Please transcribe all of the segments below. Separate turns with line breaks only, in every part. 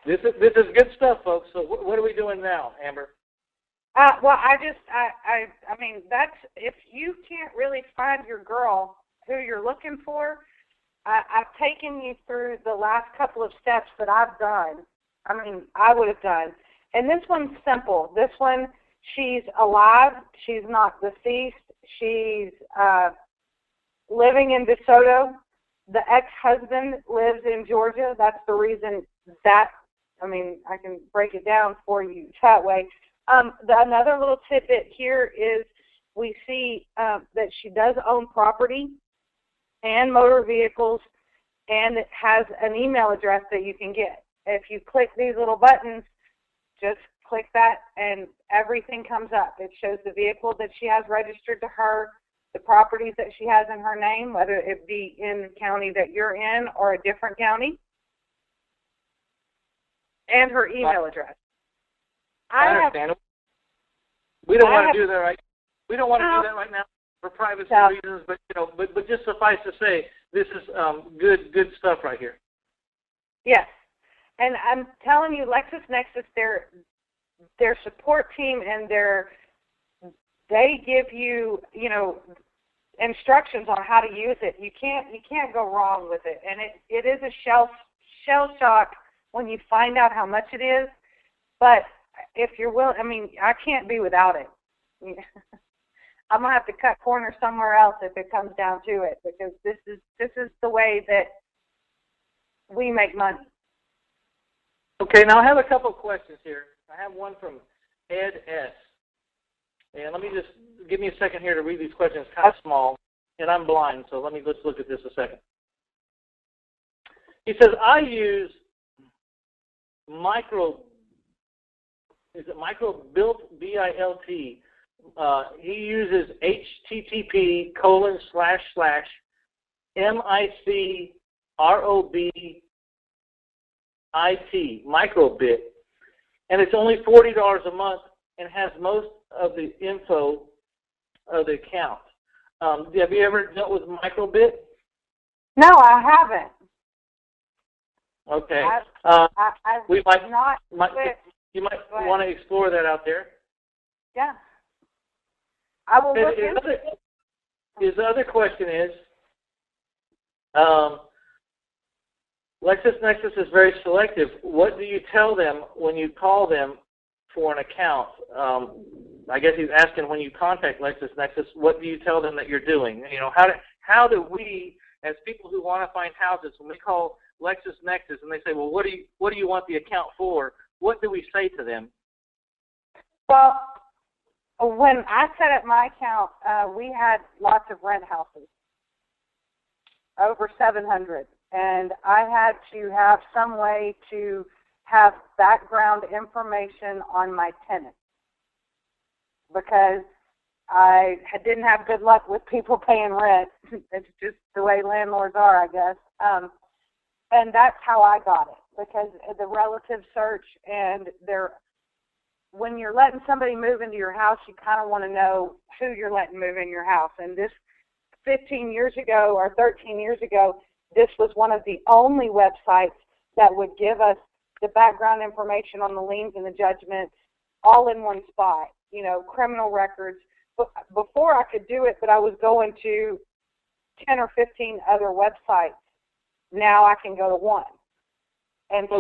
This is good stuff, folks. So what are we doing now, Amber?
Well, I mean, that's, if you can't really find your girl who you're looking for, I've taken you through the last couple of steps that I've done. I would have done. And this one's simple. This one, she's alive. She's not deceased. She's living in DeSoto. The ex-husband lives in Georgia. That's the reason that, I can break it down for you that way. Another little tidbit here is we see that she does own property and motor vehicles, and it has an email address that you can get. If you click these little buttons, just click that and everything comes up. It shows the vehicle that she has registered to her, the properties that she has in her name, whether it be in the county that you're in or a different county, and her email address.
I understand. We don't want to do that right. We don't want to do that right now for privacy reasons, but but just suffice to say, this is good stuff right here. Yes,
and I'm telling you, LexisNexis, their support team and they give you instructions on how to use it. You can't go wrong with it, and it is a shell shock when you find out how much it is, but if you're willing, I can't be without it. I'm going to have to cut corners somewhere else if it comes down to it, because this is the way that we make money.
Okay, now I have a couple of questions here. I have one from Ed S. And let's give me a second here to read these questions. Kind of small, and I'm blind, so let's look at this a second. He says, I use MicroBilt, B-I-L-T. He uses http://MICROBIT, MicroBit, and it's only $40 a month and has most of the info of the account. Have you ever dealt with MicroBit?
No, I haven't.
Okay. You might want to explore that out there.
Yeah. I will look into it.
His other question is, LexisNexis is very selective. What do you tell them when you call them for an account? I guess he's asking, when you contact LexisNexis, what do you tell them that you're doing? How do we, as people who want to find houses, when we call LexisNexis and they say, well, what do you want the account for? What do we say to them?
Well, when I set up my account, we had lots of rent houses, over 700, and I had to have some way to have background information on my tenants, because I didn't have good luck with people paying rent. It's just the way landlords are, I guess. And that's how I got it, because the relative search and when you're letting somebody move into your house, you kind of want to know who you're letting move in your house. And this 15 years ago or 13 years ago, this was one of the only websites that would give us the background information on the liens and the judgments all in one spot, criminal records. Before I could do it, but I was going to 10 or 15 other websites. Now I can go to one. And so,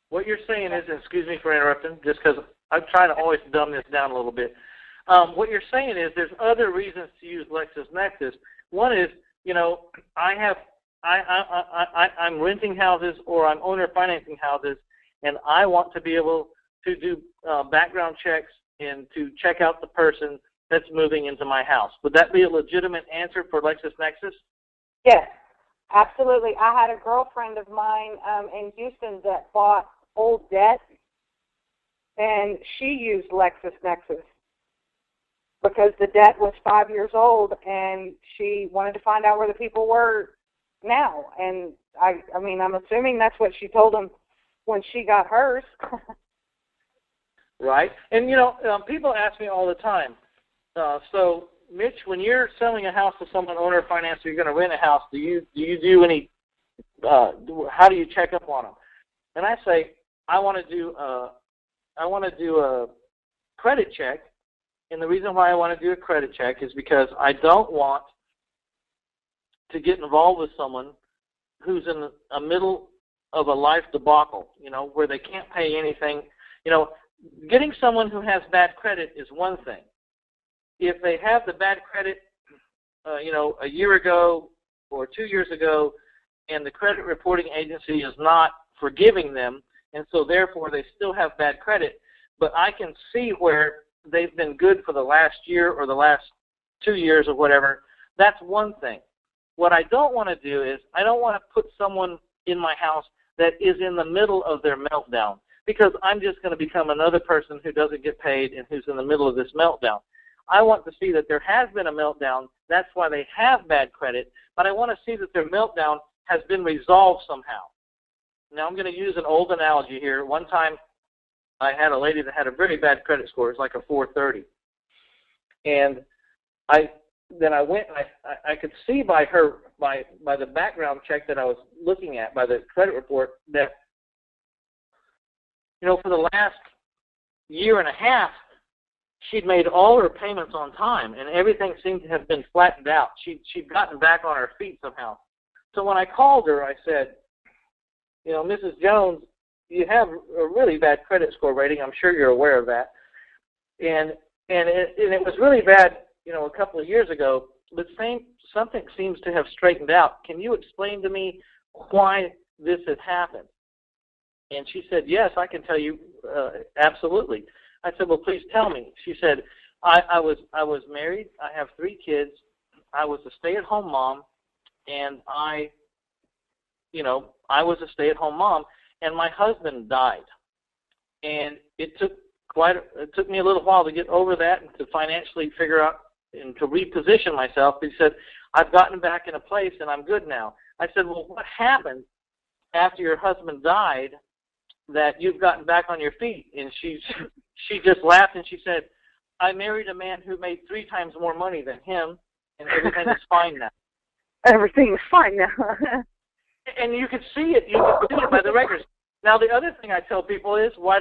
what you're saying is, excuse me for interrupting, just because I'm trying to always dumb this down a little bit. What you're saying is there's other reasons to use LexisNexis. One is, I'm renting houses or I'm owner financing houses, and I want to be able to do background checks and to check out the person that's moving into my house. Would that be a legitimate answer for LexisNexis?
Yes, absolutely. I had a girlfriend of mine in Houston that bought old debt, and she used LexisNexis because the debt was 5 years old, and she wanted to find out where the people were now. And I'm assuming that's what she told them when she got hers.
Right. And, people ask me all the time, so, Mitch, when you're selling a house to someone, owner finance, or you're going to rent a house, do you do any how do you check up on them? And I say, I want to do a credit check. And the reason why I want to do a credit check is because I don't want to get involved with someone who's in the middle of a life debacle, where they can't pay anything. Getting someone who has bad credit is one thing. If they have the bad credit, a year ago or 2 years ago, and the credit reporting agency is not forgiving them, and so therefore they still have bad credit, but I can see where they've been good for the last year or the last 2 years or whatever, that's one thing. What I don't want to do is I don't want to put someone in my house that is in the middle of their meltdown, because I'm just going to become another person who doesn't get paid and who's in the middle of this meltdown. I want to see that there has been a meltdown. That's why they have bad credit, but I want to see that their meltdown has been resolved somehow. Now, I'm going to use an old analogy here. One time, I had a lady that had a very bad credit score. It was like a 430. And then I went and I could see by the background check that I was looking at, by the credit report, that, for the last year and a half, she'd made all her payments on time, and everything seemed to have been flattened out. She'd gotten back on her feet somehow. So when I called her, I said, Mrs. Jones, you have a really bad credit score rating. I'm sure you're aware of that. And it was really bad, a couple of years ago, but something seems to have straightened out. Can you explain to me why this has happened? And she said, yes, I can tell you absolutely. I said, well, please tell me. She said, I was married. I have 3 kids. I was a stay-at-home mom, and I was a stay-at-home mom, and my husband died. And it took me a little while to get over that and to financially figure out and to reposition myself. He said, I've gotten back in a place, and I'm good now. I said, well, what happened after your husband died that you've gotten back on your feet? And she just laughed, and she said, I married a man who made 3 times more money than him, and everything is fine now.
Everything is fine now.
And you could see it. You could see it by the records. Now, the other thing I tell people is, I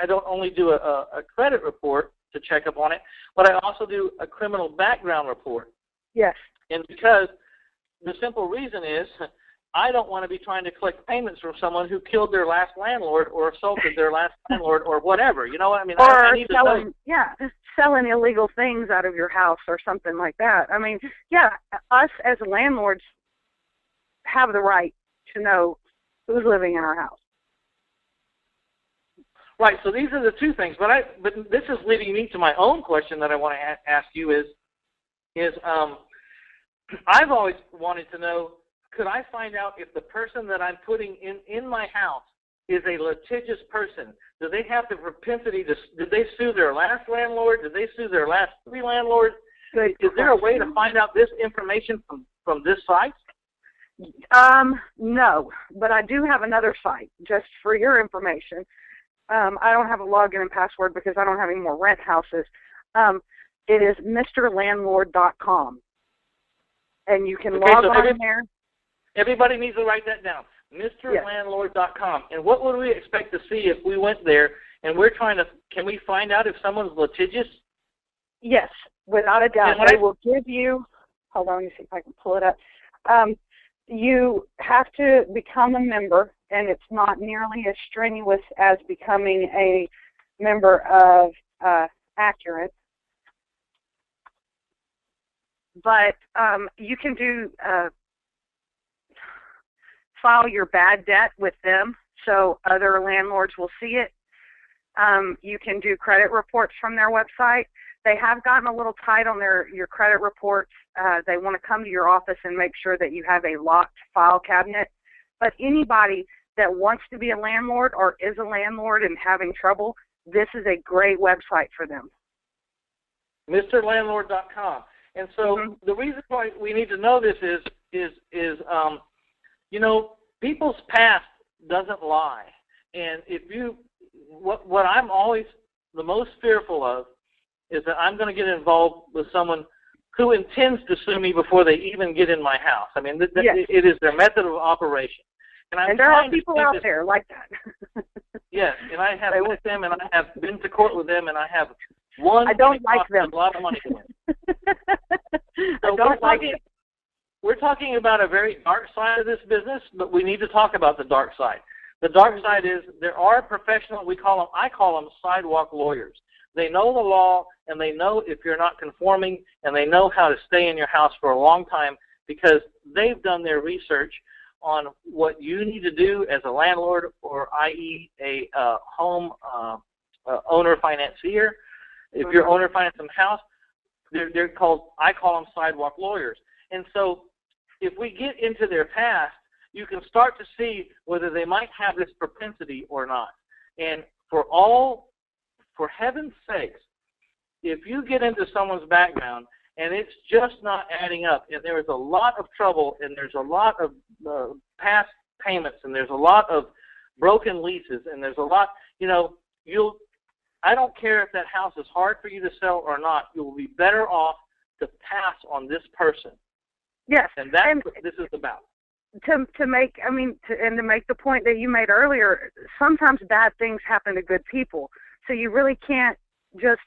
don't only do a credit report to check up on it, but I also do a criminal background report.
Yes.
And because the simple reason is, I don't want to be trying to collect payments from someone who killed their last landlord or assaulted their last landlord or whatever. You know what I mean?
Or
I need
selling illegal things out of your house or something like that. I mean, us as landlords have the right to know who's living in our house.
Right. So these are the 2 things. But this is leading me to my own question that I want to ask you is I've always wanted to know, could I find out if the person that I'm putting in my house is a litigious person? Do they have the propensity did they sue their last landlord? Did they sue their last 3 landlords? Is there a way to find out this information from this site?
No, but I do have another site, just for your information. I don't have a login and password because I don't have any more rent houses. It is MrLandlord.com. And you can log on there.
Everybody needs to write that down. MrLandlord.com. And what would we expect to see if we went there and can we find out if someone's litigious?
Yes, without a doubt. They will give you, hold on, let me see if I can pull it up. You have to become a member, and it's not nearly as strenuous as becoming a member of Accurate. But you can do file your bad debt with them so other landlords will see it. You can do credit reports from their website. They have gotten a little tight on your credit reports. They want to come to your office and make sure that you have a locked file cabinet. But anybody that wants to be a landlord or is a landlord and having trouble, this is a great website for them.
MrLandlord.com. And so the reason why we need to know this is people's past doesn't lie. And what I'm always the most fearful of is that I'm going to get involved with someone who intends to sue me before they even get in my house. I mean,
Yes.
it is their method of operation.
And there are people out there like that.
Yes, and I have met them, and I have been to court with them, and I have won.
I don't like them.
A lot of money to them. So
I don't like it.
We're talking about a very dark side of this business, but we need to talk about the dark side. The dark side is there are professional, I call them sidewalk lawyers. They know the law, and they know if you're not conforming, and they know how to stay in your house for a long time because they've done their research on what you need to do as a landlord, or i.e. a home owner financier. If you're owner financing a house, they're called, I call them sidewalk lawyers. And so if we get into their past, you can start to see whether they might have this propensity or not. And for heaven's sakes, if you get into someone's background and it's just not adding up, and there is a lot of trouble, and there's a lot of past payments, and there's a lot of broken leases, and there's a lot, I don't care if that house is hard for you to sell or not, you will be better off to pass on this person.
Yes.
And that's what this is about.
To make the point that you made earlier, sometimes bad things happen to good people. So you really can't just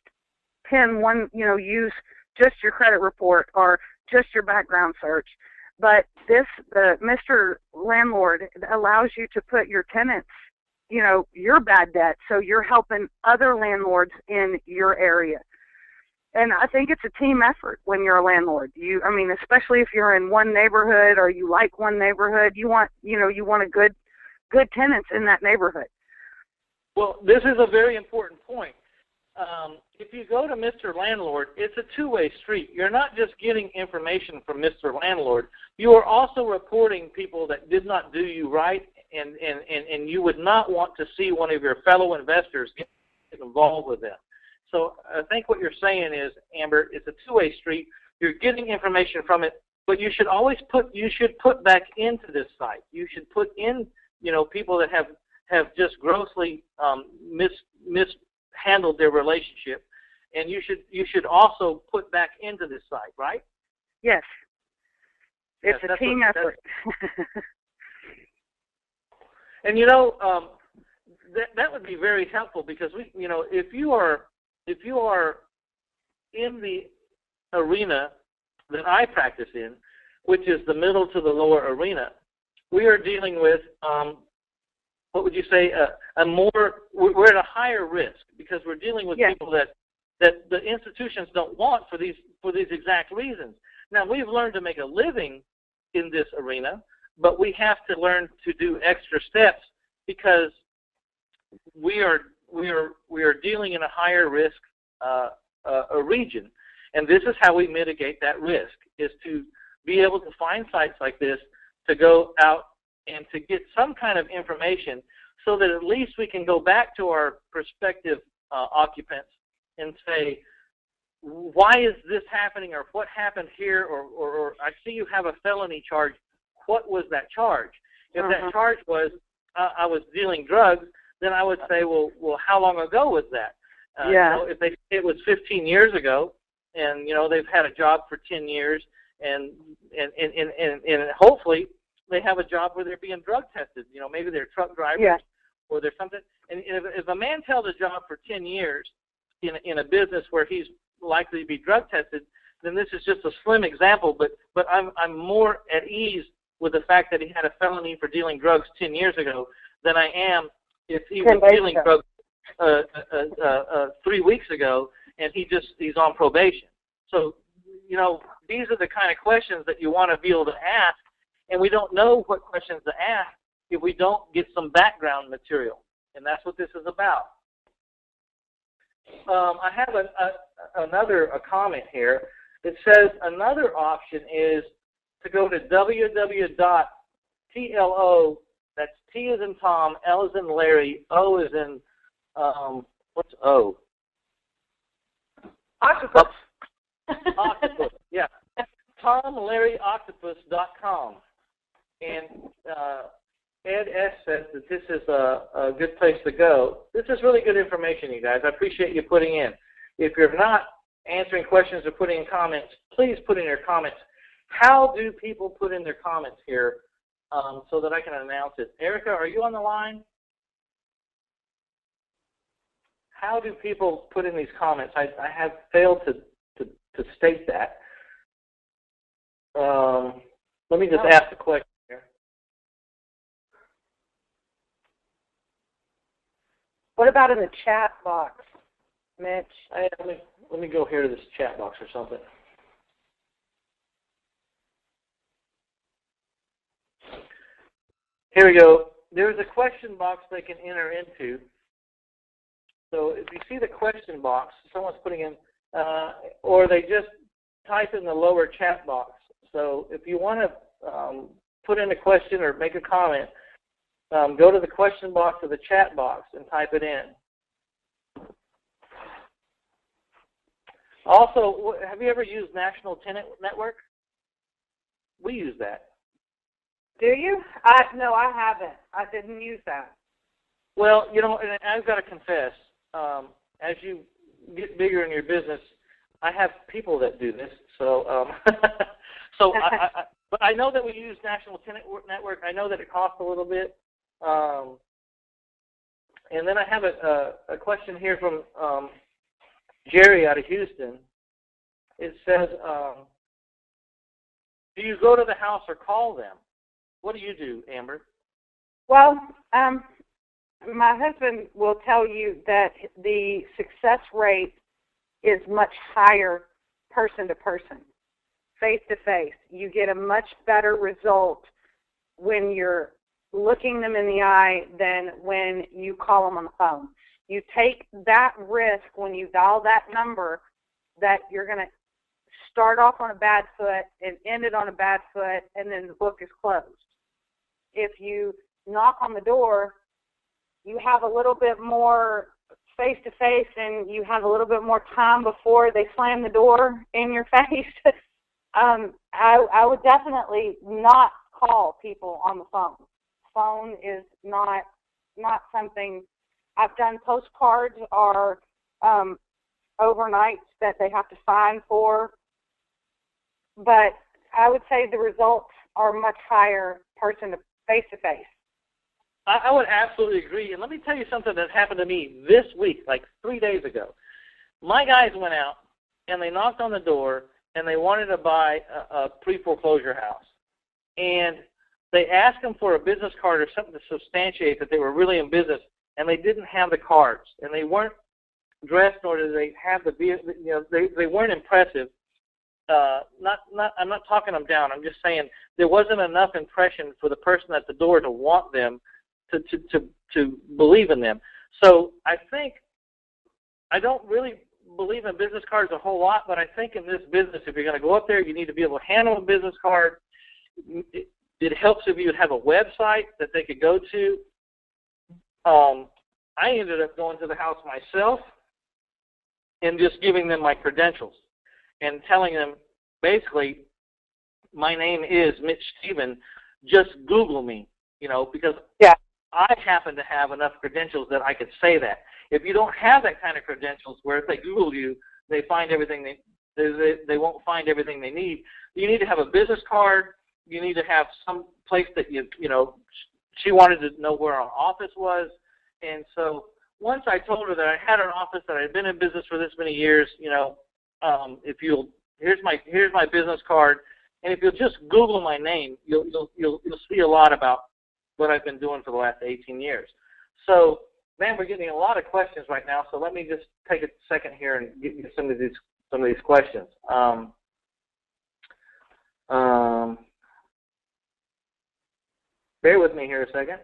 pin one, use just your credit report or just your background search. But the Mr. Landlord allows you to put your tenants, your bad debt, so you're helping other landlords in your area. And I think it's a team effort when you're a landlord. Especially if you're in one neighborhood or you like one neighborhood, you want a good tenants in that neighborhood.
Well, this is a very important point. If you go to Mr. Landlord, it's a two-way street. You're not just getting information from Mr. Landlord. You are also reporting people that did not do you right, and you would not want to see one of your fellow investors get involved with them. So I think what you're saying is, Amber, it's a two-way street. You're getting information from it, but you should always put back into this site. You should put in, people that have just grossly mishandled their relationship, and you should also put back into this site, right?
Yes. It's a team effort.
And that would be very helpful, because if you are in the arena that I practice in, which is the middle to the lower arena, we are dealing with what would you say, we're at a higher risk, because we're dealing with people that the institutions don't want for these exact reasons. Now, we've learned to make a living in this arena, but we have to learn to do extra steps, because we are dealing in a higher risk a region, and this is how we mitigate that risk, is to be able to find sites like this, to go out and to get some kind of information, so that at least we can go back to our prospective occupants and say, why is this happening, or what happened here, or I see you have a felony charge. What was that charge? If that charge was I was dealing drugs, then I would say, well, how long ago was that? If they say it was 15 years ago, and they've had a job for 10 years, and hopefully they have a job where they're being drug tested. Maybe they're truck drivers, or there's something. And if a man held a job for 10 years in a business where he's likely to be drug tested, then this is just a slim example. But I'm more at ease with the fact that he had a felony for dealing drugs 10 years ago than I am if he was dealing drugs 3 weeks ago and he's on probation. So, these are the kind of questions that you want to be able to ask, and we don't know what questions to ask if we don't get some background material, and that's what this is about. I have another comment here. It says another option is to go to www.tlo, that's T as in Tom, L as in Larry, O as in, what's O?
Octopus.
Octopus, yeah. TomLarryOctopus.com. And Ed S. says that this is a good place to go. This is really good information, you guys. I appreciate you putting in. If you're not answering questions or putting in comments, please put in your comments. How do people put in their comments here so that I can announce it? Erica, are you on the line? How do people put in these comments? I have failed to state that. Let me just ask the question here.
What about in the chat box, Mitch?
Let me go here to this chat box or something. Here we go. There's a question box they can enter into. So if you see the question box, someone's putting in, or they just type in the lower chat box. So if you want to put in a question or make a comment, go to the question box or the chat box and type it in. Also, have you ever used National Tenant Network? We use that.
Do you? No, I haven't. I didn't use that.
Well, you know, and I've got to confess, as you get bigger in your business, I have people that do this. So, but I know that we use National Tenant Network. I know that it costs a little bit. And then I have a question here from Jerry out of Houston. It says, do you go to the house or call them? What do you do, Amber?
Well, my husband will tell you that the success rate is much higher person to person, face to face. You get a much better result when you're looking them in the eye than when you call them on the phone. You take that risk when you dial that number that you're going to start off on a bad foot and end it on a bad foot, and then the book is closed. If you knock on the door, you have a little bit more face-to-face and you have a little bit more time before they slam the door in your face. I would definitely not call people on the phone. Phone is not something. I've done postcards or overnights that they have to sign for, but I would say the results are much higher person to face-to-face.
I would absolutely agree. And let me tell you something that happened to me this week, like 3 days ago. My guys went out and they knocked on the door and they wanted to buy a pre-foreclosure house. And they asked them for a business card or something to substantiate that they were really in business, and they didn't have the cards. And they weren't dressed, nor did they have they weren't impressive. I'm not talking them down. I'm just saying there wasn't enough impression for the person at the door to want them to believe in them. So I think I don't really believe in business cards a whole lot, but I think in this business, if you're going to go up there, you need to be able to handle a business card. It helps if you have a website that they could go to. I ended up going to the house myself and just giving them my credentials and telling them, basically, my name is Mitch Stephen, just Google me, because I happen to have enough credentials that I could say that. If you don't have that kind of credentials where if they Google you, they find everything they won't find everything they need. You need to have a business card. You need to have some place that she wanted to know where our office was. And so once I told her that I had an office, that I had been in business for this many years, here's my business card, and if you'll just Google my name, you'll see a lot about what I've been doing for the last 18 years. So, man, we're getting a lot of questions right now. So let me just take a second here and get you some of these questions. Bear with me here a second.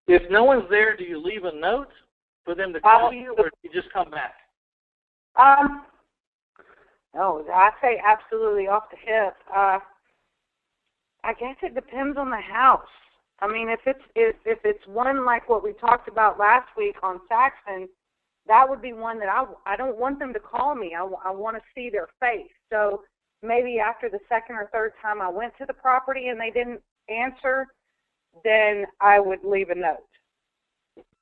If no one's there, do you leave a note for them to call you, or do you just come back?
No, I say absolutely off the hip. I guess it depends on the house. I mean, if it's one like what we talked about last week on Saxon, that would be one that I don't want them to call me. I want to see their face. So maybe after the second or third time I went to the property and they didn't answer, then I would leave a note.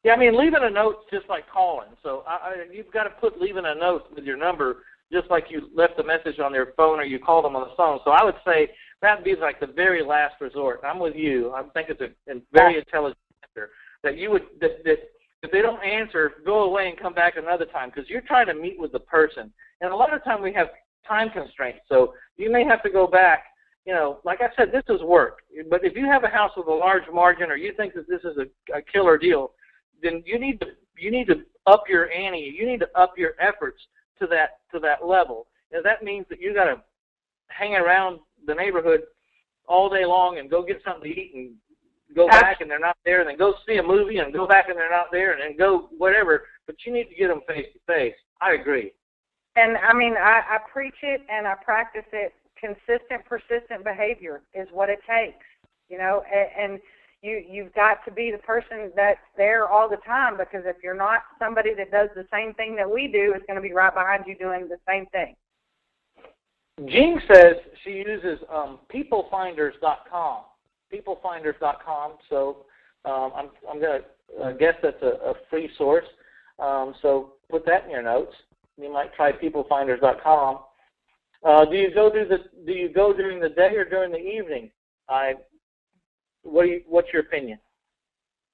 Yeah, I mean, leaving a note's just like calling. So you've got to put leaving a note with your number just like you left a message on their phone or you called them on the phone. So I would say that would be like the very last resort. I'm with you. I think it's a very intelligent answer that you would that if they don't answer, go away and come back another time because you're trying to meet with the person. And a lot of time we have time constraints, so you may have to go back. You know, like I said, this is work. But if you have a house with a large margin or you think that this is a killer deal, then you need to up your ante. You need to up your efforts to that level. And that means that you got to hang around the neighborhood all day long and go get something to eat and go back and they're not there, and then go see a movie and go back and they're not there, and then go whatever. But you need to get them face to face. I agree.
And I mean, I preach it and I practice it. Consistent, persistent behavior is what it takes, you know, and you've got to be the person that's there all the time, because if you're not, somebody that does the same thing that we do is going to be right behind you doing the same thing.
Jean says she uses peoplefinders.com. Peoplefinders.com. So I'm going to guess that's a free source. So put that in your notes. You might try peoplefinders.com. Do you go during the day or during the evening? What's your opinion?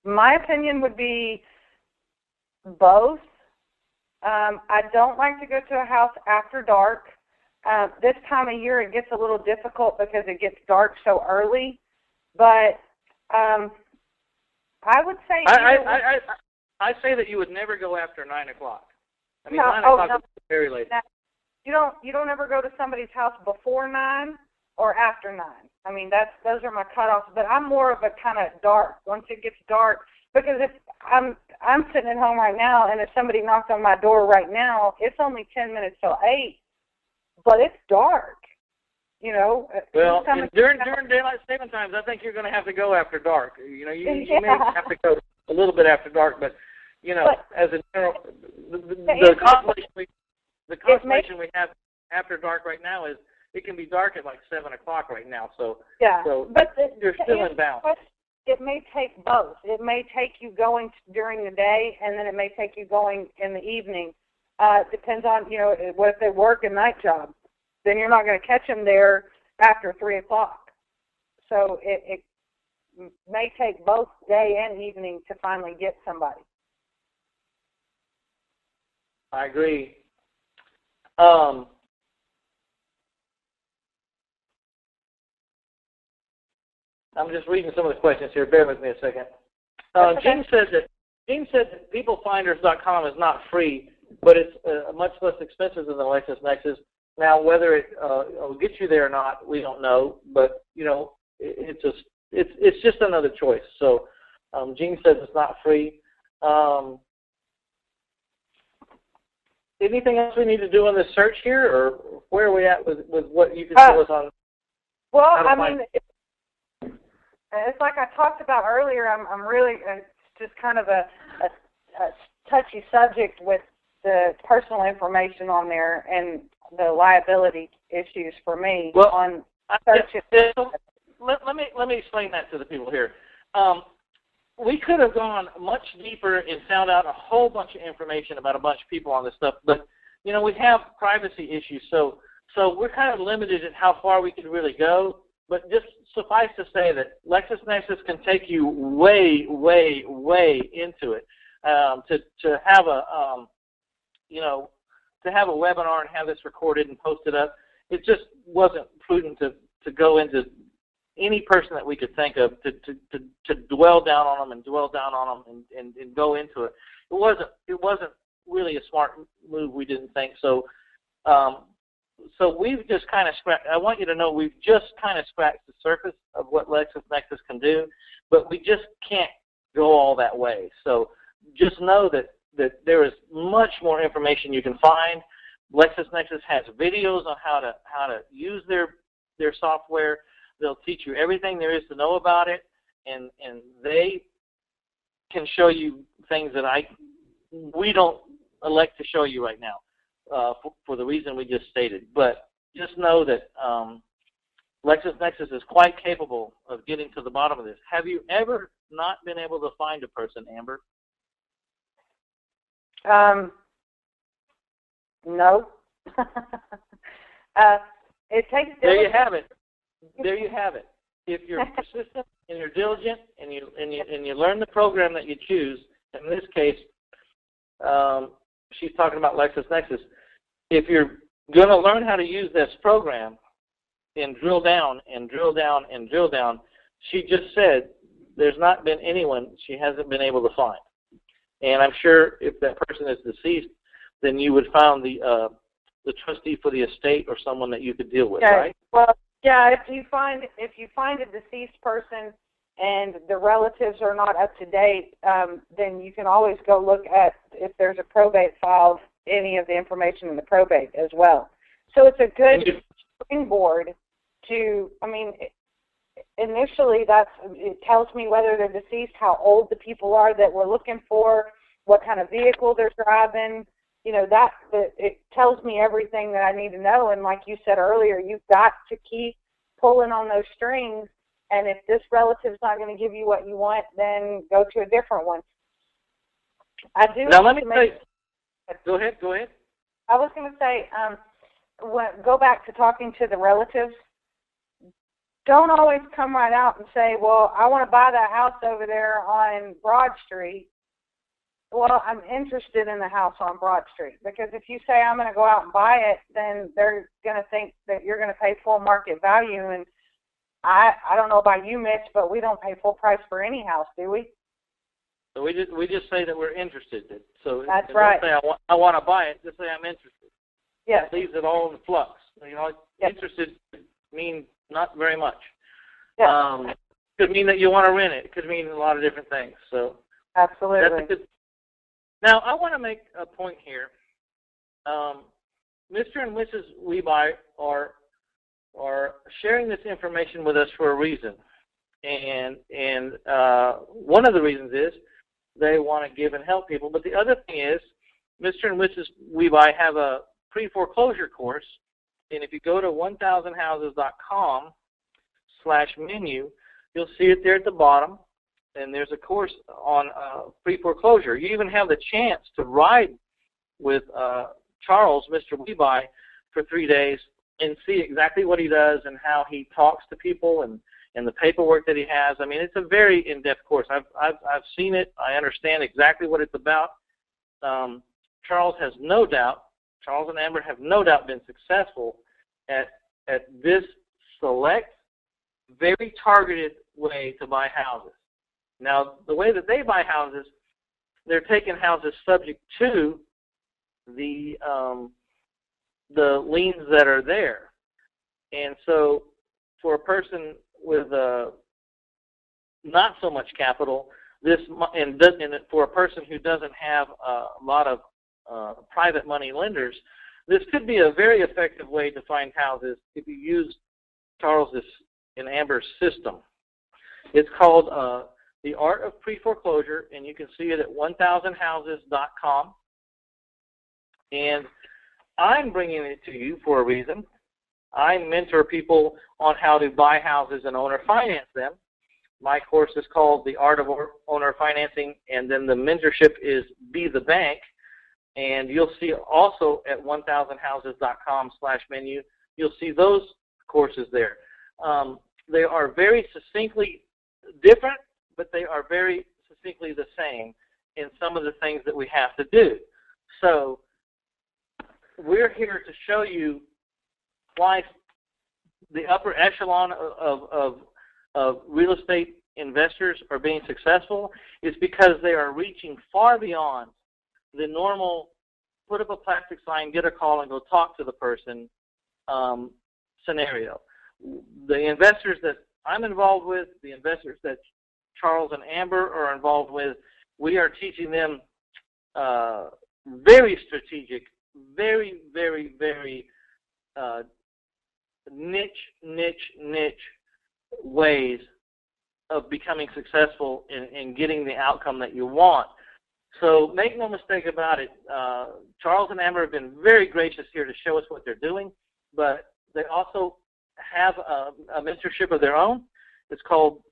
My opinion would be both. I don't like to go to a house after dark. This time of year it gets a little difficult because it gets dark so early. But I would say
I say that you would never go after 9 o'clock. I mean,
no,
9 o'clock is very late.
No, you don't ever go to somebody's house before 9 or after 9. I mean, those are my cutoffs. But I'm more of a kind of dark once it gets dark, because if I'm sitting at home right now, and if somebody knocked on my door right now, it's only 10 minutes till 8, but it's dark. You know.
Well, during daylight saving times, I think you're going to have to go after dark. You know, you may have to go a little bit after dark, but you know, as a general, the constellation we have after dark right now is it can be dark at like 7 o'clock right now. So
yeah, but
you're still in balance.
It may take both. It may take you going during the day, and then it may take you going in the evening. Depends on, you know, what if they work a night job. Then you're not going to catch them there after 3 o'clock. So it may take both day and evening to finally get somebody.
I agree. I'm just reading some of the questions here. Bear with me a second. Jean said that peoplefinders.com is not free, but it's much less expensive than the LexisNexis. Now, whether it will get you there or not, we don't know. But you know, it's just another choice. So, Jean says it's not free. Anything else we need to do on this search here, or where are we at with what you can tell us on?
Well, I mean, it's like I talked about earlier. I'm really it's just kind of a touchy subject with the personal information on there and the liability issues for me on searches.
Let me explain that to the people here. We could have gone much deeper and found out a whole bunch of information about a bunch of people on this stuff, but you know, we have privacy issues, so we're kind of limited at how far we can really go. But just suffice to say that LexisNexis can take you way, way, way into it. To have a to have a webinar and have this recorded and posted up, it just wasn't prudent to go into any person that we could think of to dwell down on them and go into it. It wasn't really a smart move. We didn't think so. So we've just kind of scratched. I want you to know we've just kind of scratched the surface of what LexisNexis can do, but we just can't go all that way. So just know that there is much more information you can find. LexisNexis has videos on how to use their software. They'll teach you everything there is to know about it, and they can show you things that we don't elect to show you right now. For the reason we just stated. But just know that LexisNexis is quite capable of getting to the bottom of this. Have you ever not been able to find a person, Amber?
No. It takes diligence.
There you have it. There you have it. If you're persistent and you're diligent and you learn the program that you choose, in this case, she's talking about LexisNexis. If you're going to learn how to use this program and drill down and drill down and drill down, she just said there's not been anyone she hasn't been able to find. And I'm sure if that person is deceased, then you would find the trustee for the estate or someone that you could deal with, right?
Well, yeah. If you find a deceased person and the relatives are not up to date, then you can always go look at if there's a probate file, any of the information in the probate as well. So it's a good springboard to. I mean, initially it tells me whether they're deceased, how old the people are that we're looking for, what kind of vehicle they're driving. You know, that it tells me everything that I need to know. And like you said earlier, you've got to keep pulling on those strings. And if this relative's not going to give you what you want, then go to a different one. I do.
Now let me tell you. Go ahead.
I was going to say, go back to talking to the relatives. Don't always come right out and say, well, I want to buy that house over there on Broad Street. Well, I'm interested in the house on Broad Street. Because if you say I'm going to go out and buy it, then they're going to think that you're going to pay full market value. And I don't know about you, Mitch, but we don't pay full price for any house, do we?
So we just say that we're interested. So
that's right.
Don't say I want to buy it. Just say I'm interested.
Yes.
That leaves it all in flux. You know,
yes.
Interested means not very much.
Yes.
Could mean that you want to rent it. It could mean a lot of different things. So
absolutely.
That's a good. Now I want to make a point here. Mr. and Mrs. Weeby are sharing this information with us for a reason, and one of the reasons is they want to give and help people. But the other thing is, Mr. and Mrs. Weeby have a pre-foreclosure course, and if you go to 1000houses.com/menu, you'll see it there at the bottom, and there's a course on pre-foreclosure. You even have the chance to ride with Charles, Mr. Weeby, for 3 days and see exactly what he does and how he talks to people and the paperwork that he has. I mean, it's a very in-depth course. I've seen it. I understand exactly what it's about. Charles and Amber have no doubt been successful at this select, very targeted way to buy houses. Now, the way that they buy houses, they're taking houses subject to the liens that are there. And so for a person with not so much capital, and for a person who doesn't have a lot of private money lenders, this could be a very effective way to find houses if you use Charles's and Amber's system. It's called The Art of Pre-Foreclosure, and you can see it at 1000houses.com. And I'm bringing it to you for a reason. I mentor people on how to buy houses and owner finance them. My course is called The Art of Owner Financing, and then the mentorship is Be the Bank. And you'll see also at 1000houses.com/menu, you'll see those courses there. They are very succinctly different, but they are very succinctly the same in some of the things that we have to do. So we're here to show you why the upper echelon of real estate investors are being successful is because they are reaching far beyond the normal put up a plastic sign, get a call, and go talk to the person scenario. The investors that I'm involved with, the investors that Charles and Amber are involved with, we are teaching them very strategic, very, very, very niche ways of becoming successful in getting the outcome that you want. So make no mistake about it, Charles and Amber have been very gracious here to show us what they're doing, but they also have a mentorship of their own. It's called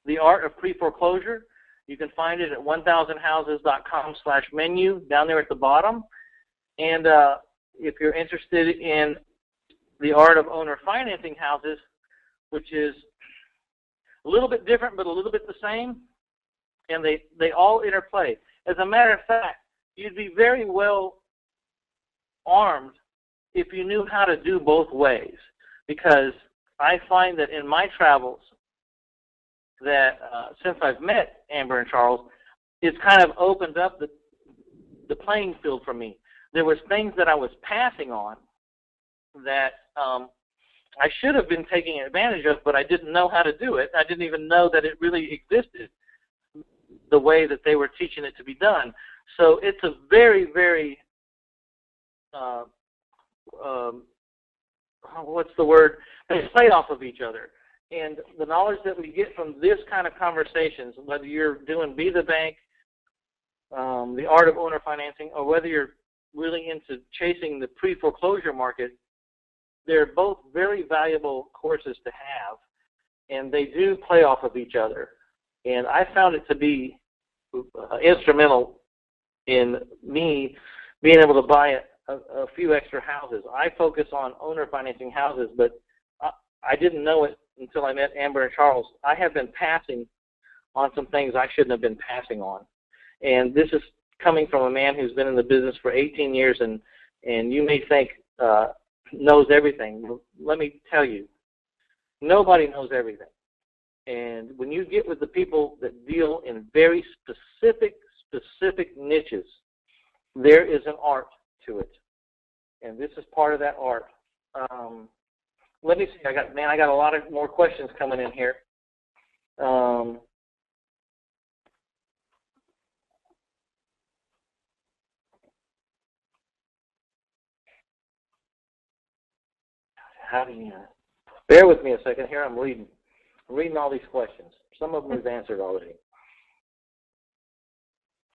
The Art of Pre-Foreclosure. You can find it at 1000houses.com/menu down there at the bottom. And if you're interested in the art of owner financing houses, which is a little bit different but a little bit the same, and they all interplay. As a matter of fact, you'd be very well armed if you knew how to do both ways, because I find that in my travels that since I've met Amber and Charles, it's kind of opened up the playing field for me. There was things that I was passing on that I should have been taking advantage of, but I didn't know how to do it. I didn't even know that it really existed the way that they were teaching it to be done. So it's a very, very, what's the word? They play off of each other. And the knowledge that we get from this kind of conversations, whether you're doing Be the Bank, the art of owner financing, or whether you're really into chasing the pre-foreclosure market, they're both very valuable courses to have, and they do play off of each other. And I found it to be instrumental in me being able to buy a few extra houses. I focus on owner financing houses, but I didn't know it until I met Amber and Charles. I have been passing on some things I shouldn't have been passing on. And this is coming from a man who's been in the business for 18 years, and you may think knows everything. Let me tell you, nobody knows everything. And when you get with the people that deal in very specific niches, there is an art to it. And this is part of that art. Let me see. I got a lot of more questions coming in here. How do you? Bear with me a second here. I'm reading all these questions. Some of them we've answered already.